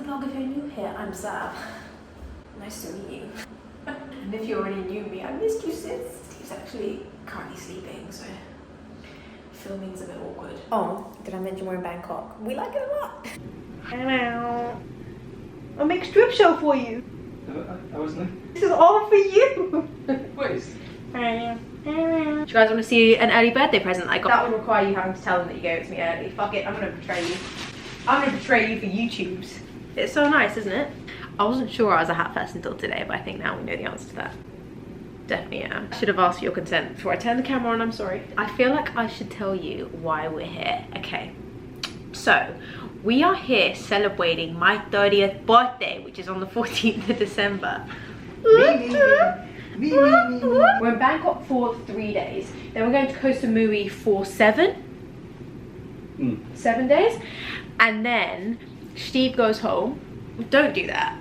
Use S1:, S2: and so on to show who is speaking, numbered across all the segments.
S1: the vlog if you're new here. I'm Sav. Nice to meet you. And if you already knew me, I missed you sis. Steve's actually currently sleeping, so filming's a bit awkward. Oh, did I mention we're in Bangkok? We like it a lot. Hello. I'll make a strip show for you.
S2: I wasn't.
S1: This is all for you.
S2: Please.
S1: Do you guys want to see an early birthday present I got? That would require you having to tell them that you gave it to me early. Fuck it, I'm gonna betray you. I'm gonna betray you for YouTube's. It's so nice, isn't it? I wasn't sure I was a hat person until today, but I think now we know the answer to that. Definitely am. I should have asked for your consent before I turned the camera on, I'm sorry. I feel like I should tell you why we're here. Okay, so we are here celebrating my 30th birthday, which is on the 14th of December. We're in Bangkok for 3 days. Then we're going to Koh Samui for 7 days. And then Steve goes home. Don't do that.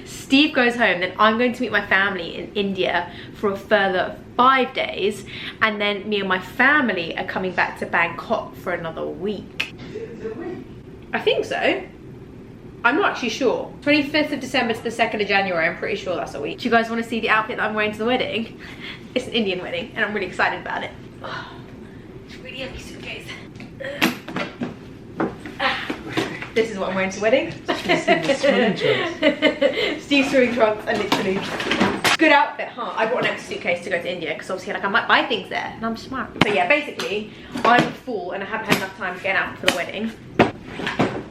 S1: Steve goes home, then I'm going to meet my family in India for a further 5 days. And then me and my family are coming back to Bangkok for another week.
S2: Is it a week?
S1: I think so. I'm not actually sure. 25th of December to the 2nd of January, I'm pretty sure that's a week. Do you guys want to see the outfit that I'm wearing to the wedding? It's an Indian wedding and I'm really excited about it. Oh, it's a really heavy suitcase. This is what I'm wearing to the wedding. Steve's swimming trunks and literally. Good outfit, huh? I brought an extra suitcase to go to India because obviously like I might buy things there and I'm smart. So yeah, basically, I'm a fool and I haven't had enough time to get out for the wedding.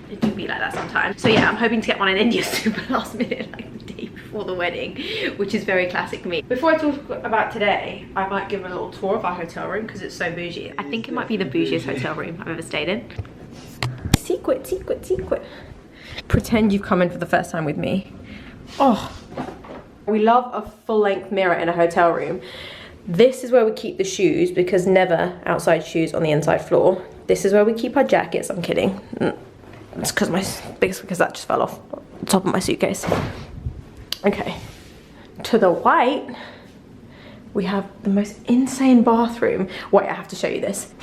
S1: It do be like that sometimes. So yeah, I'm hoping to get one in India super last minute, like the day before the wedding, which is very classic me. Before I talk about today, I might give a little tour of our hotel room because it's so bougie. I think it might be the bougiest hotel room I've ever stayed in. Secret, secret, secret. Pretend you've come in for the first time with me. Oh, we love a full-length mirror in a hotel room. This is where we keep the shoes because never outside shoes on the inside floor. This is where we keep our jackets. I'm kidding. It's because that just fell off the top of my suitcase. Okay, to the right, we have the most insane bathroom. Wait, I have to show you this.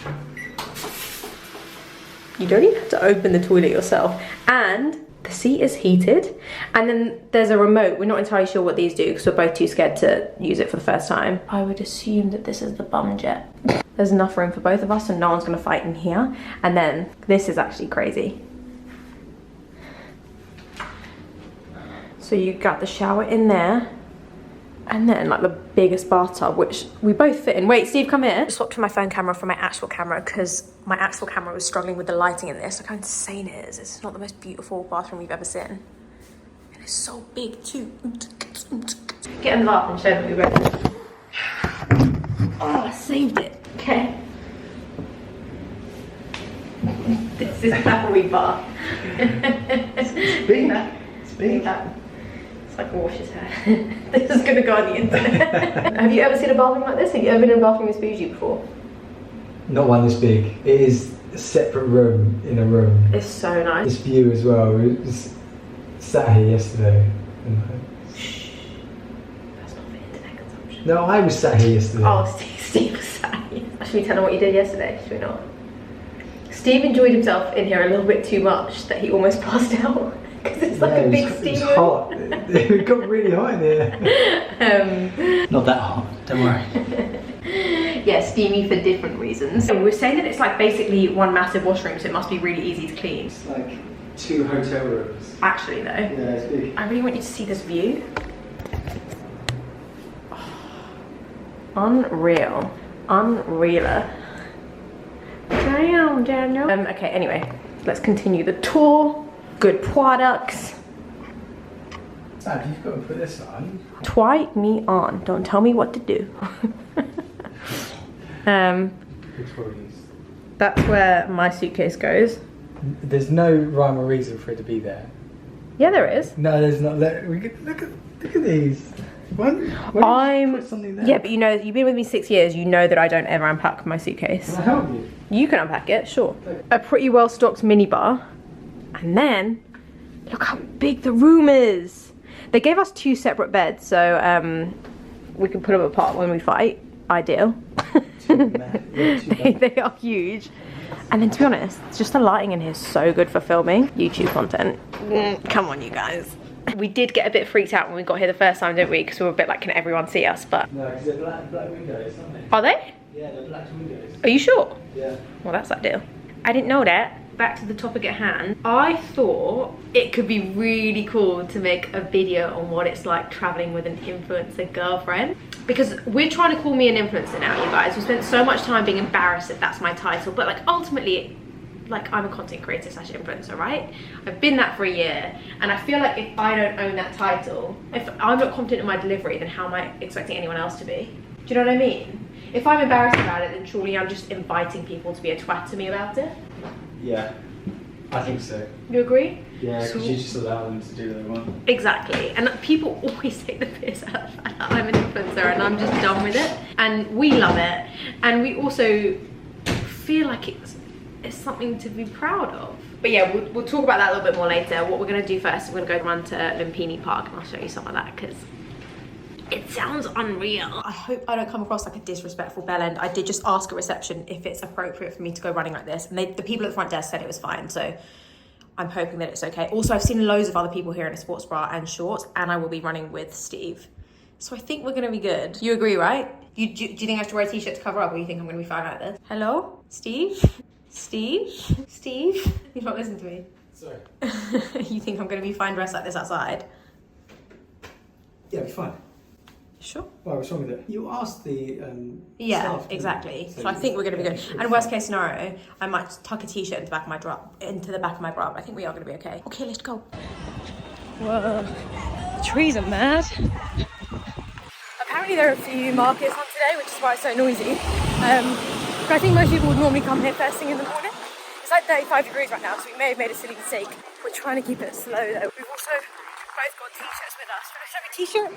S1: You don't even have to open the toilet yourself. And the seat is heated. And then there's a remote. We're not entirely sure what these do because we're both too scared to use it for the first time. I would assume that this is the bum jet. There's enough room for both of us and no one's gonna fight in here. And then this is actually crazy. So you got the shower in there, and then like the biggest bathtub, which we both fit in. Wait, Steve, come here. I swapped my phone camera for my actual camera because my actual camera was struggling with the lighting in this. Look how insane it is. It's not the most beautiful bathroom we've ever seen. And it's so big too. Get in the bath and show them we both. Oh, I saved it. Okay. This is how we bath.
S2: It's big. It's big.
S1: It's like wash his hair. This is gonna go on the internet. Have you ever seen a bathroom like this? Have you ever been in a bathroom this bougie before?
S2: Not one this big. It is a separate room in a room.
S1: It's so nice.
S2: This view as well. We was sat here yesterday.
S1: Shh. That's not for internet consumption.
S2: No, I was sat here yesterday.
S1: Oh, Steve was sat here. Should we tell him what you did yesterday? Should we not? Steve enjoyed himself in here a little bit too much that he almost passed out. Because it's like a big steam room.
S2: It was hot. It got really hot in here. Not that hot, don't worry.
S1: Yeah, steamy for different reasons. And we were saying that it's like basically one massive washroom, so it must be really easy to clean.
S2: It's like 2 hotel rooms.
S1: Actually though.
S2: Yeah, it's big.
S1: I really want you to see this view. Oh, unreal. Unrealer. Damn, Daniel. Okay, anyway, let's continue the tour. Good products.
S2: Sam, you've got to put this on.
S1: Try me on. Don't tell me what to do. That's where my suitcase goes.
S2: There's no rhyme or reason for it to be there.
S1: Yeah, there is.
S2: No, there's not. Look at these. Why do you put something there?
S1: Yeah, but you know, you've been with me 6 years. You know that I don't ever unpack my suitcase.
S2: Can I help you?
S1: You can unpack it, sure. A pretty well stocked minibar. And then, look how big the room is. They gave us 2 separate beds, so we can put them apart when we fight. Ideal.
S2: Too bad.
S1: They are huge. And then to be honest, just the lighting in here is so good for filming YouTube content. Come on, you guys. We did get a bit freaked out when we got here the first time, didn't we? Because we were a bit like, can everyone see us? But
S2: No, because they're black windows, aren't they?
S1: are they?
S2: Yeah, they're black windows.
S1: Are you sure?
S2: Yeah.
S1: Well, that's ideal. I didn't know that. Back to the topic at hand. I thought it could be really cool to make a video on what it's like traveling with an influencer girlfriend. Because we're trying to call me an influencer now, you guys. We spent so much time being embarrassed that that's my title. But like ultimately, like I'm a content creator slash influencer, right? I've been that for a year. And I feel like if I don't own that title, if I'm not confident in my delivery, then how am I expecting anyone else to be? Do you know what I mean? If I'm embarrassed about it, then surely I'm just inviting people to be a twat to me about it.
S2: Yeah, I think so.
S1: You agree?
S2: Yeah, because you just allow them to do what they want.
S1: Exactly. And people always take the piss out of the fact that I'm an influencer and I'm just done with it. And we love it. And we also feel like it's something to be proud of. But yeah, we'll talk about that a little bit more later. What we're going to do first is we're going to go run to Lumpini Park and I'll show you some of that because it sounds unreal. I hope I don't come across like a disrespectful bellend. I did just ask a reception if it's appropriate for me to go running like this. And the people at the front desk said it was fine. So I'm hoping that it's okay. Also, I've seen loads of other people here in a sports bra and shorts. And I will be running with Steve. So I think we're going to be good. You agree, right? Do you think I have to wear a t-shirt to cover up or you think I'm going to be fine like this? Hello? Steve? Steve? Steve? You're not listening to me.
S2: Sorry.
S1: You think I'm going to be fine dressed like this outside?
S2: Yeah, it'll be fine.
S1: Sure.
S2: Why, what's wrong with it? You asked the
S1: yeah,
S2: staff,
S1: exactly. So I think we're going to be good. And worst case scenario, I might tuck a t-shirt into the back of my bra. But I think we are going to be okay. Okay, let's go. Whoa, the trees are mad. Apparently there are a few markets on today, which is why it's so noisy. But I think most people would normally come here first thing in the morning. It's like 35 degrees right now, so we may have made a silly mistake. We're trying to keep it slow though. We've also both got t-shirts with us. Should I show me a t-shirt?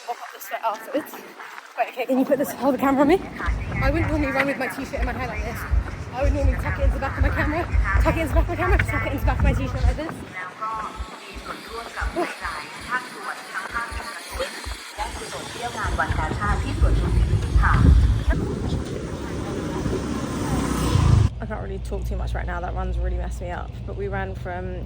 S1: Mop up the sweat afterwards. Wait, okay, can you hold the camera on me? I wouldn't normally run with my t-shirt in my hair like this. I would normally tuck it into the back of my camera, tuck it into the back of my camera, tuck it into the back of my t-shirt like this. I can't really talk too much right now, that run's really messed me up. But we ran from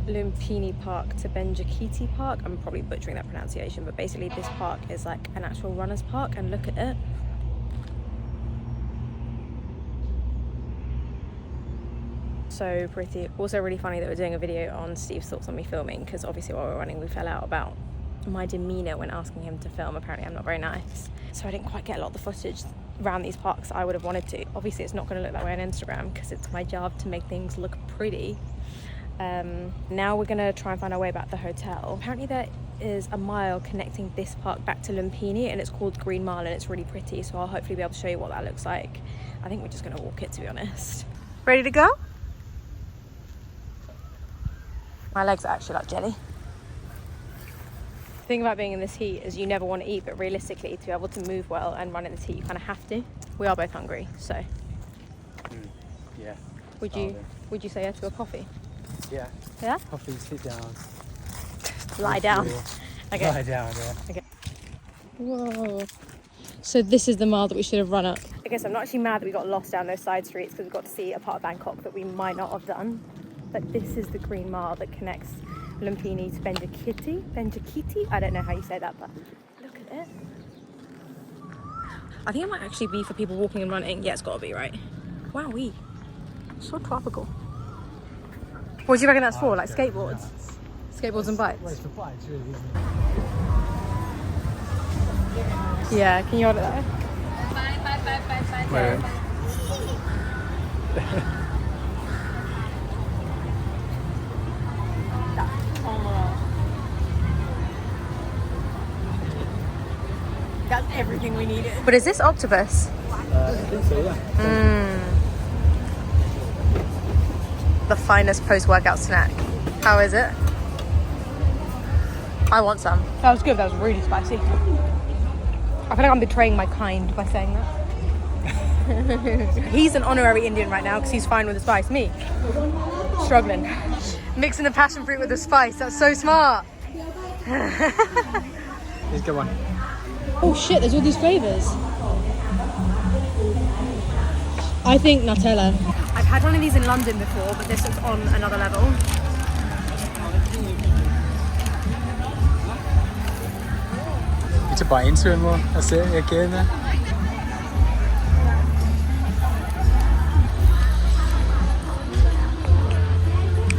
S1: Lumpini Park to Benjakiti Park. I'm probably butchering that pronunciation, but basically this park is like an actual runner's park, and look at it. So pretty. Also really funny that we're doing a video on Steve's thoughts on me filming, because obviously while we were running we fell out about my demeanour when asking him to film. Apparently I'm not very nice, so I didn't quite get a lot of the footage around these parks I would have wanted to. Obviously it's not going to look that way on Instagram because it's my job to make things look pretty. Now we're gonna try and find our way back to the hotel. Apparently there is a mile connecting this park back to Lumpini, and it's called Green Mile, and it's really pretty, so I'll hopefully be able to show you what that looks like. I think we're just gonna walk it, to be honest. Ready to go? My legs are actually like jelly. The thing about being in this heat is you never want to eat, but realistically to be able to move well and run in this heat you kind of have to. We are both hungry, so.
S2: Yeah.
S1: Would you say yes to a coffee?
S2: Yeah.
S1: Yeah?
S2: Coffee, sit down.
S1: Lie down. Okay.
S2: Lie down, yeah.
S1: Okay. Whoa. So this is the mile that we should have run up. I guess I'm not actually mad that we got lost down those side streets because we got to see a part of Bangkok that we might not have done. But this is the Green Mile that connects Lumpini to Benjakiti. I don't know how you say that, but look at it. I think it might actually be for people walking and running. Yeah, it's got to be, right? Wowee. So tropical. What do you reckon that's for? Like skateboards? Skateboards and bikes?
S2: Well, it's for bikes, really, isn't it?
S1: Yeah, can you hold it there?
S2: Wait.
S1: That's everything we needed. But is this octopus?
S2: I think so, yeah.
S1: The finest post-workout snack. How is it? I want some. That was good. That was really spicy. I feel like I'm betraying my kind by saying that. He's an honorary Indian right now because he's fine with the spice. Me, struggling. Mixing the passion fruit with the spice. That's so smart.
S2: Here's a good one.
S1: Oh shit, there's all these flavours. I think Nutella. I've had one of these in London before, but this is on another level.
S2: You to bite into it more. That's it again then.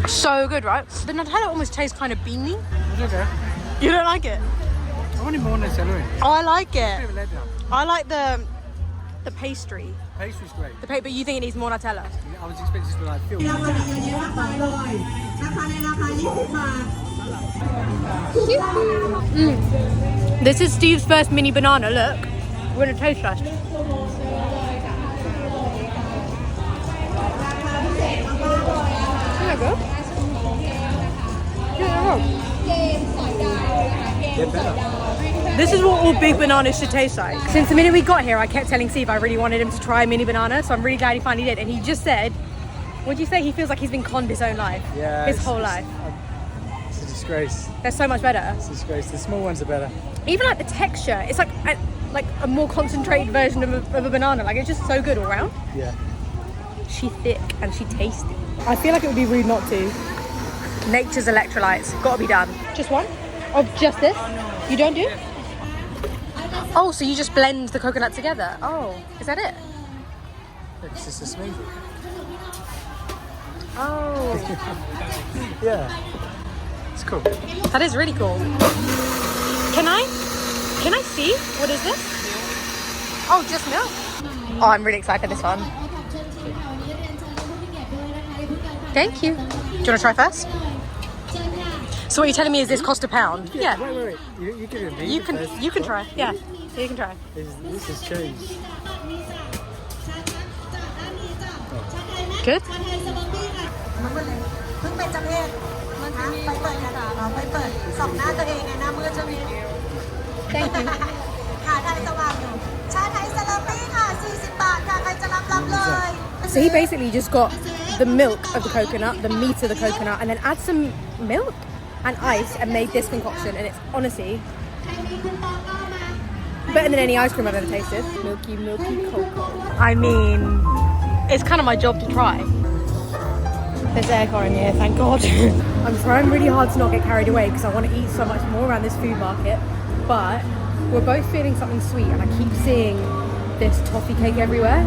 S1: So good, right? The Nutella almost tastes kind of beany.
S2: It's okay.
S1: You don't like it?
S2: I wanted more Nutella in it.
S1: Oh, I like it.
S2: It's a bit of a letdown.
S1: I like the pastry.
S2: Pastry's great.
S1: But you think it needs more Nutella?
S2: I was expecting to be like filled.
S1: This is Steve's first mini banana, look. We're gonna taste test.
S2: Get better.
S1: This is what all big bananas should taste like. Since the minute we got here, I kept telling Steve I really wanted him to try a mini banana, so I'm really glad he finally did. And he just said, what'd you say? He feels like he's been conned his own life.
S2: Yeah.
S1: His whole life.
S2: It's a disgrace.
S1: They're so much better.
S2: It's a disgrace. The small ones are better.
S1: Even like the texture, it's like a more concentrated version of a banana. Like it's just so good all round.
S2: Yeah.
S1: She's thick and she tasty. I feel like it would be rude not to. Nature's electrolytes, gotta be done. Just one? Of just this? You don't do? Oh, so you just blend the coconut together? Oh, is that it?
S2: It's just a smoothie.
S1: Oh.
S2: Yeah. It's cool.
S1: That is really cool. Can I see? What is this? Oh, just milk. Oh, I'm really excited for this one. Thank you. Do you want to try first? So what you're telling me is this cost £1? Yeah.
S2: Wait. You give it a
S1: You can try. Yeah. You can try.
S2: This is cheese.
S1: Good? Thank you. So he basically just got the milk of the coconut, the meat of the coconut, and then add some milk and ice and made this concoction, and it's honestly better than any ice cream I've ever tasted. Milky cocoa. I mean, it's kind of my job to try. There's aircon in here, thank God. I'm trying really hard to not get carried away because I want to eat so much more around this food market, but we're both feeling something sweet, and I keep seeing this toffee cake everywhere.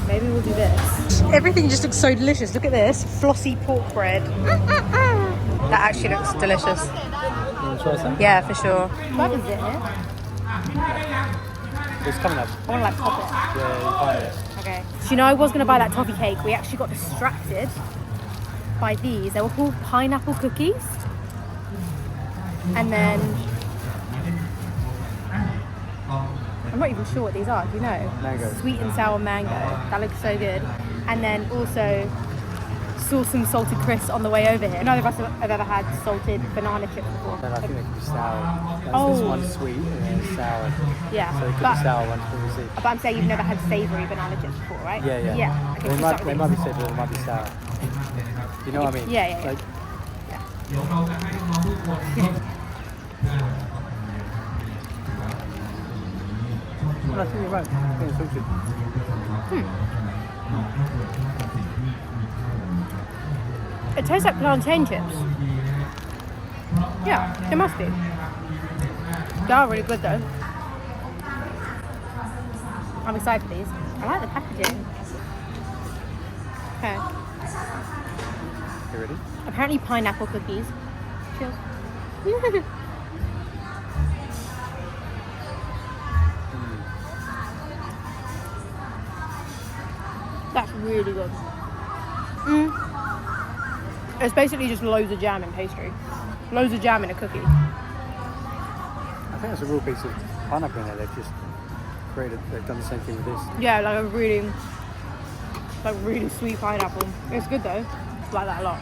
S1: Maybe we'll do this. Everything just looks so delicious. Look at this. Flossy pork bread. That actually looks delicious.
S2: You want to try some?
S1: Yeah, for sure. What is it here?
S2: It's coming up.
S1: I want to like pop it.
S2: Yeah, you find it.
S1: Okay. So you know I was going to buy that toffee cake. We actually got distracted by these. They were called pineapple cookies. And then... I'm not even sure what these are, do you know?
S2: Mango.
S1: Sweet and sour mango. That looks so good. And then also saw some salted crisps on the way over here. None of us have ever had salted banana chips before.
S2: Then I think they could be sour.
S1: Oh.
S2: This one's sweet and then it's sour.
S1: Yeah.
S2: So it could be sour ones, but we'll see.
S1: But I'm saying you've never had savoury banana chips before, right?
S2: Yeah.
S1: Yeah. Okay,
S2: They
S1: so
S2: might
S1: start with
S2: be
S1: these.
S2: savoury, but they might be sour. You know what I mean?
S1: Yeah.
S2: Like, well, I think you're right. I think it's all good.
S1: It tastes like plantain chips. Yeah, it must be. They are really good though. I'm excited for these. I like the packaging. Okay.
S2: You ready?
S1: Apparently pineapple cookies. Cheers. That's really good. It's basically just loads of jam and pastry. Loads of jam in a cookie.
S2: I think it's a real piece of pineapple in there. They've just created, they've done the same thing with this.
S1: Yeah, like a really sweet pineapple. It's good though. I like that a lot.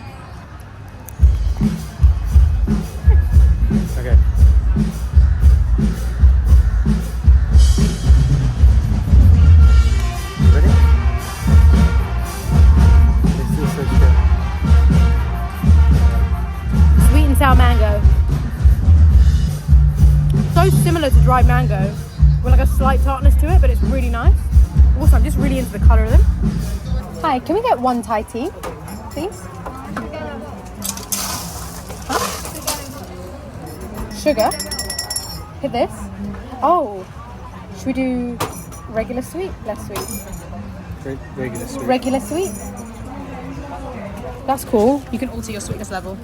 S2: Okay. You ready? This is so good.
S1: Sweet and sour mango. So similar to dried mango, with like a slight tartness to it, but it's really nice. Also, I'm just really into the colour of them. Hi, can we get 1 Thai tea, please? Huh? Sugar? Hit this. Oh, should we do regular sweet? Less sweet?
S2: Regular sweet.
S1: Regular sweet? That's cool. You can alter your sweetness level.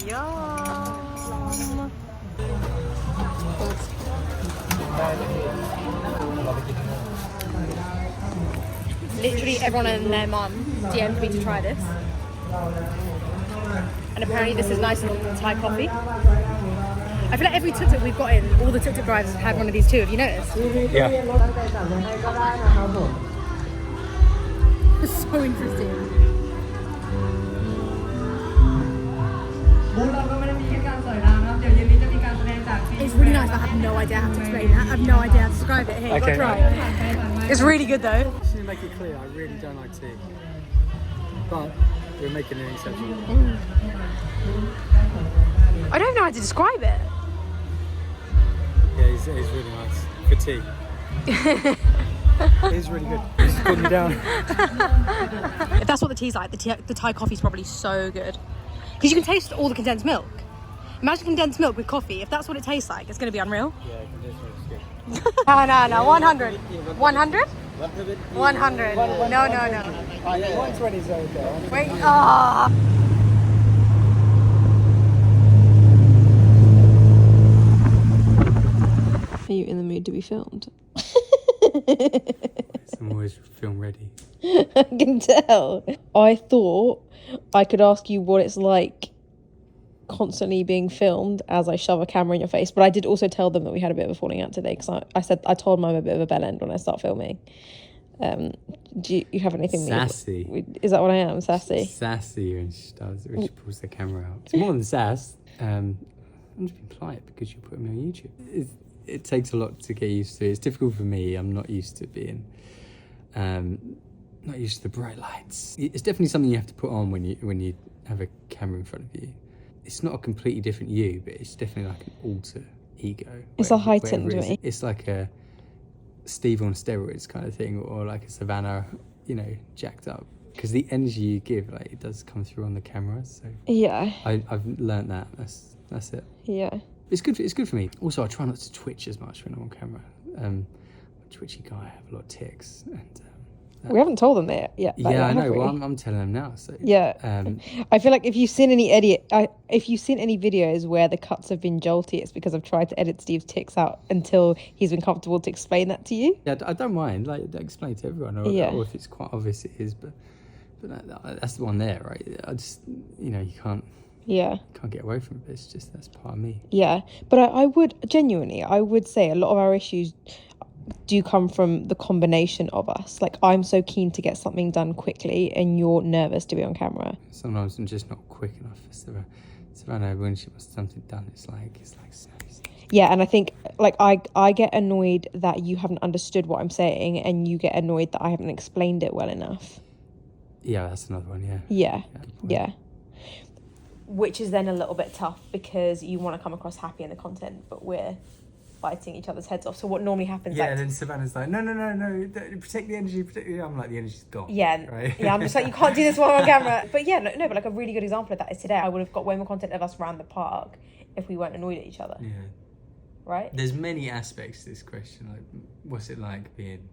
S1: Yum. Literally everyone and their mum DM'd me to try this. And apparently this is nice and Thai coffee. I feel like every tuk-tuk we've got in, all the tuk-tuk drivers have had one of these too. Have you noticed?
S2: Yeah.
S1: It's so interesting. It's really nice, but I have no idea how to explain that. I have no idea how to describe it. Here,
S2: Okay.
S1: try. It's really good though.
S2: Just to make it clear, I really don't like tea. But we're making an exception.
S1: I don't know how to describe it.
S2: Yeah, it's really nice. For tea. It is really good. It's putting me down.
S1: If that's what the tea's like, the Thai coffee's probably so good. Because you can taste all the condensed milk. Imagine condensed milk with coffee. If that's what it tastes like, it's going to be unreal.
S2: Yeah, condensed milk's good.
S1: No. 100. 100? 100. No.
S2: 120 is okay.
S1: Wait. Ah. Are you in the mood to be filmed?
S2: I'm always film ready.
S1: I can tell. I thought I could ask you what it's like constantly being filmed as I shove a camera in your face, but I did also tell them that we had a bit of a falling out today because I told them I'm a bit of a bell end when I start filming. Do you have anything?
S2: Sassy.
S1: Is that what I am? Sassy.
S2: Sassy when she pulls the camera out. It's more than sass. I'm just being polite because you put me on YouTube. It takes a lot to get used to. It's difficult for me. I'm not used to being, not used to the bright lights. It's definitely something you have to put on when you have a camera in front of you. It's not a completely different you, but it's definitely like an alter ego.
S1: It's a heightened me.
S2: It's like a Steve on steroids kind of thing, or like a Savannah, jacked up. Because the energy you give, like, it does come through on the camera. So
S1: yeah,
S2: I've learnt that. That's it.
S1: Yeah.
S2: It's good for me. Also, I try not to twitch as much when I'm on camera. I'm a twitchy guy. I have a lot of tics. And
S1: we haven't told them that yet.
S2: Yeah, I know. Well, I'm telling them now. So
S1: yeah. I feel like if you've seen any videos where the cuts have been jolty, it's because I've tried to edit Steve's tics out until he's been comfortable to explain that to you.
S2: Yeah, I don't mind. Like, explain to everyone, or if it's quite obvious, it is. But that's the one there, right? I just, you can't.
S1: Yeah.
S2: Can't get away from it. But it's just that's part of me.
S1: Yeah, but I would say a lot of our issues do come from the combination of us. Like, I'm so keen to get something done quickly and you're nervous to be on camera.
S2: Sometimes I'm just not quick enough for Savannah. When she wants something done, it's like
S1: yeah. And I think, like, I get annoyed that you haven't understood what I'm saying, and you get annoyed that I haven't explained it well enough.
S2: Yeah, that's another one.
S1: Yeah. Which is then a little bit tough because you want to come across happy in the content, but we're biting each other's heads off. So what normally happens?
S2: Yeah, and then Savannah's like, no, protect the energy. I'm like, the energy's gone.
S1: Yeah,
S2: right?
S1: Yeah. I'm just like, you can't do this while I'm on camera. But yeah, no. But like a really good example of that is today. I would have got way more content of us around the park if we weren't annoyed at each other.
S2: Yeah.
S1: Right.
S2: There's many aspects to this question. Like, what's it like being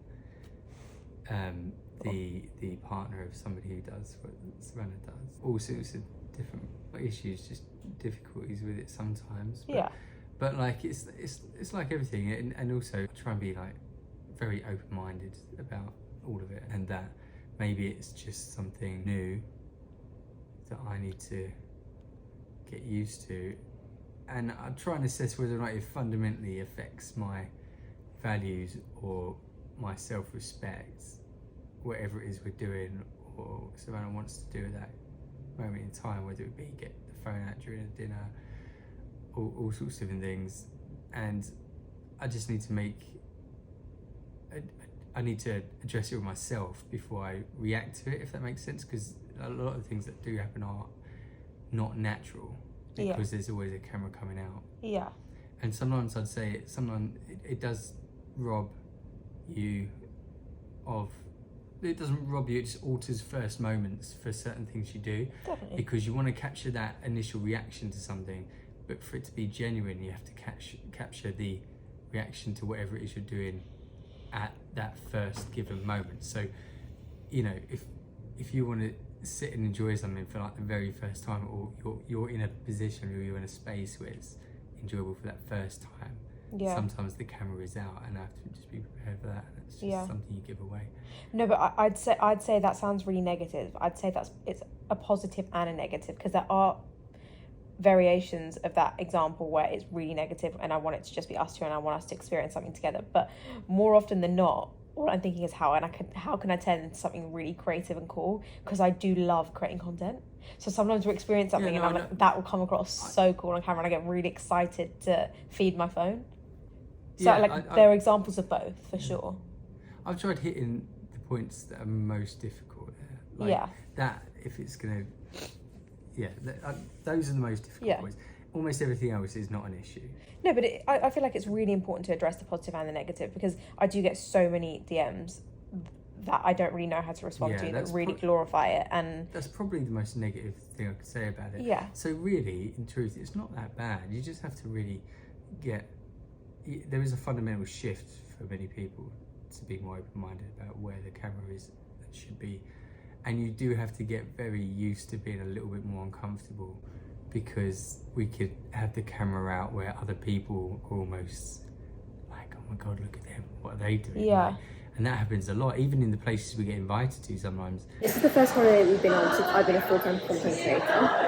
S2: the partner of somebody who does what Savannah does? All sorts of different issues, just difficulties with it sometimes. But like it's like everything, and also try and be like very open-minded about all of it, and that maybe it's just something new that I need to get used to, and I try and assess whether or not it fundamentally affects my values or my self-respect, whatever it is we're doing or Savannah wants to do at that moment in time, whether it be get the phone out during a dinner, all sorts of different things. And I just need to I need to address it with myself before I react to it, if that makes sense, because a lot of the things that do happen are not natural because there's always a camera coming out.
S1: Yeah.
S2: And sometimes I'd say it does rob you of. It doesn't rob you. It just alters first moments for certain things you do.
S1: Definitely.
S2: Because you want to capture that initial reaction to something, but for it to be genuine, you have to capture the reaction to whatever it is you're doing at that first given moment. So, you know, if you want to sit and enjoy something for like the very first time, or you're in a position or you're in a space where it's enjoyable for that first time, sometimes the camera is out, and I have to just be prepared for that. It's just something you give away.
S1: No, but I'd say that sounds really negative. I'd say it's a positive and a negative, because there are variations of that example where it's really negative and I want it to just be us two and I want us to experience something together. But more often than not, what I'm thinking is how can I turn into something really creative and cool, because I do love creating content. So sometimes we experience something and I'm like, that will come across so cool on camera, and I get really excited to feed my phone. So there are examples of both for sure. I've
S2: tried hitting the points that are most difficult there. That if it's gonna, those are the most difficult points. Almost everything else is not an issue. No, but
S1: I feel like it's really important to address the positive and the negative, because I do get so many DMs that I don't really know how to respond to, that really glorify it. And
S2: that's probably the most negative thing I could say about it.
S1: Yeah.
S2: So really, in truth, it's not that bad. You just have to really there is a fundamental shift for many people to be more open-minded about where the camera is and should be. And you do have to get very used to being a little bit more uncomfortable, because we could have the camera out where other people are almost like, oh my God, look at them, what are they doing?
S1: Yeah.
S2: Like, and that happens a lot, even in the places we get invited to sometimes.
S3: This is the first holiday we've been on since I've been a full-time content creator.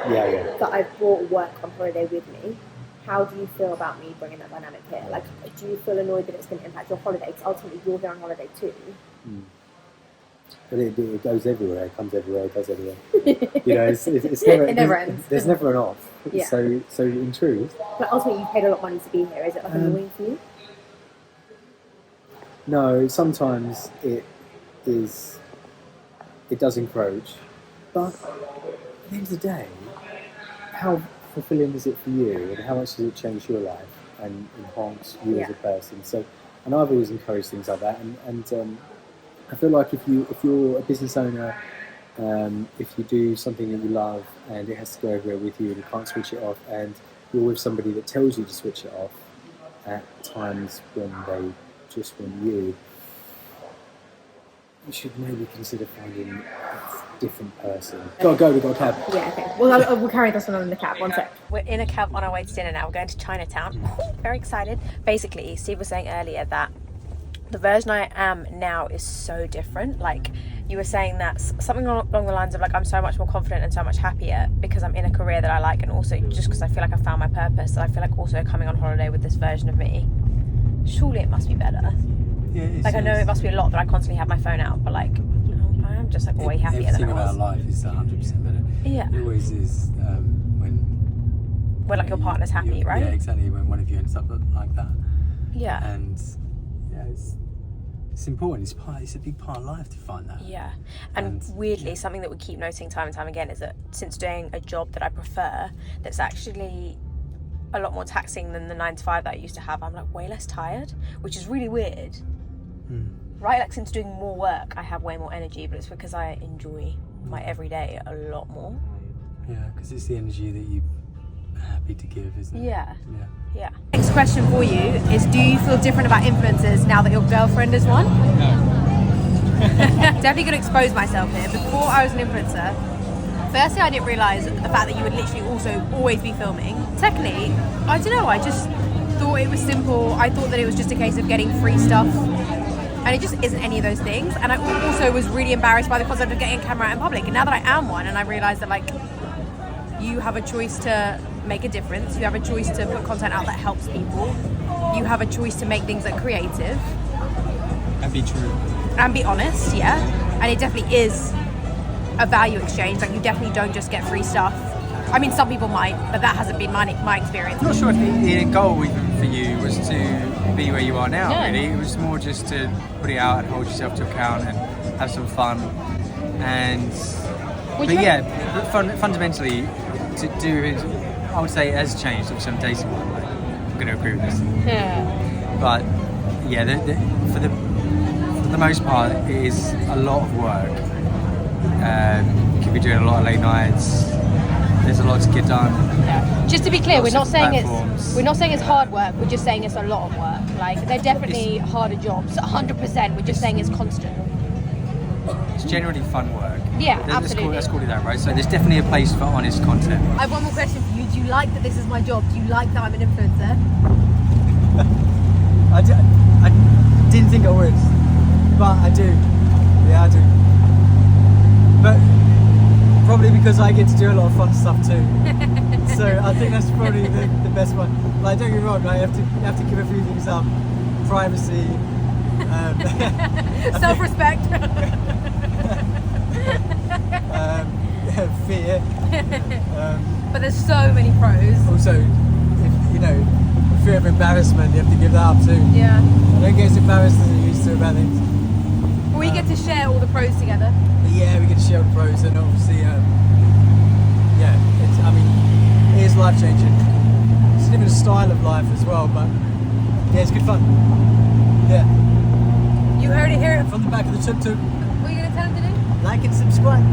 S2: Yeah.
S3: That I've brought work on holiday with me. How do you feel about me bringing that dynamic here? Like, do you feel annoyed that it's going to impact your holiday? Because ultimately you're going on holiday too.
S4: But it goes everywhere, it comes everywhere, it goes everywhere. You know, it's never,
S3: it never ends.
S4: There's never an off.
S3: Yeah.
S4: So in truth.
S3: But ultimately, you paid a lot of money to be here. Is it like annoying for you?
S4: No, sometimes it does encroach. But at the end of the day, how fulfilling is it for you, and how much does it change your life and enhance you as a person? So, and I've always encouraged things like that, and I feel like if you're a business owner, if you do something that you love and it has to go everywhere with you and you can't switch it off, and you're with somebody that tells you to switch it off at times when they just want you should maybe consider finding a different person. We've got a cab.
S3: Yeah, okay. Well, we'll carry this one on in the cab. One sec.
S1: We're in a cab on our way to dinner now. We're going to Chinatown. Very excited. Basically, Steve was saying earlier that the version I am now is so different. Like, you were saying that something along the lines of like, I'm so much more confident and so much happier because I'm in a career that I like, and also just because I feel like I found my purpose. So I feel like also coming on holiday with this version of me, surely it must be better.
S2: Yeah, it is.
S1: Like, I know it must be a lot that I constantly have my phone out, but like, you know, I am just like way happier than I was.
S2: Everything about life is 100% better.
S1: Yeah.
S2: It always is when
S1: like your partner's happy, right?
S2: Yeah, exactly. When one of you ends up like that.
S1: Yeah.
S2: And yeah, it's important. It's a big part of life to find that.
S1: Yeah. And weirdly, something that we keep noticing time and time again is that since doing a job that I prefer, that's actually a lot more taxing than the 9 to 5 that I used to have, I'm like way less tired, which is really weird. Right? Like, since doing more work, I have way more energy, but it's because I enjoy my everyday a lot more.
S2: Yeah, because it's the energy that you're happy to give, isn't it?
S1: Yeah. Next question for you is, do you feel different about influencers now that your girlfriend is one?
S2: No.
S1: Definitely going to expose myself here. Before I was an influencer, firstly, I didn't realise the fact that you would literally also always be filming. Secondly, I don't know, I just thought it was simple. I thought that it was just a case of getting free stuff, and it just isn't any of those things. And I also was really embarrassed by the concept of getting a camera out in public. And now that I am one, and I realise that, like, you have a choice to make a difference, you have a choice to put content out that helps people, you have a choice to make things that are creative.
S2: And be true.
S1: And be honest, yeah. And it definitely is a value exchange. Like, you definitely don't just get free stuff. I mean, some people might, but that hasn't been my experience.
S2: I'm not sure if the end goal even for you was to be where you are now, really. It was more just to put it out and hold yourself to account and have some fun. And fundamentally, to do with, I would say it has changed. Obviously, I'm dating one. Like, I'm going to agree with this.
S1: Yeah.
S2: But yeah, for the most part, it is a lot of work. You could be doing a lot of late nights. There's a lot to get done.
S1: Yeah. Just to be clear, we're not saying
S2: platforms.
S1: it's hard work. We're just saying it's a lot of work. Like they're definitely harder jobs. 100%. We're just saying it's constant.
S2: It's generally fun work.
S1: Yeah, absolutely.
S2: Let's call it that, right? So there's definitely a place for honest content.
S1: I have one more question for you. Do you like that this is my job? Do you like that I'm an influencer?
S5: I didn't think I would, but I do. Yeah, I do. But probably because I get to do a lot of fun stuff too. So I think that's probably the best one. Like, don't get me wrong, right? You have to give a few things up. Privacy.
S1: Self-respect.
S5: Fear.
S1: But there's so many pros.
S5: Also, fear of embarrassment, you have to give that up too.
S1: Yeah.
S5: I don't get as embarrassed as I used to about things.
S1: We get to share all the pros together.
S5: But yeah, we get to share all the pros, and obviously, it is life changing. It's a different style of life as well, but yeah, it's good fun. Yeah.
S1: You heard it here.
S5: From the back of the tuk-tuk.
S1: What are you going to tell him to do?
S5: Like and subscribe.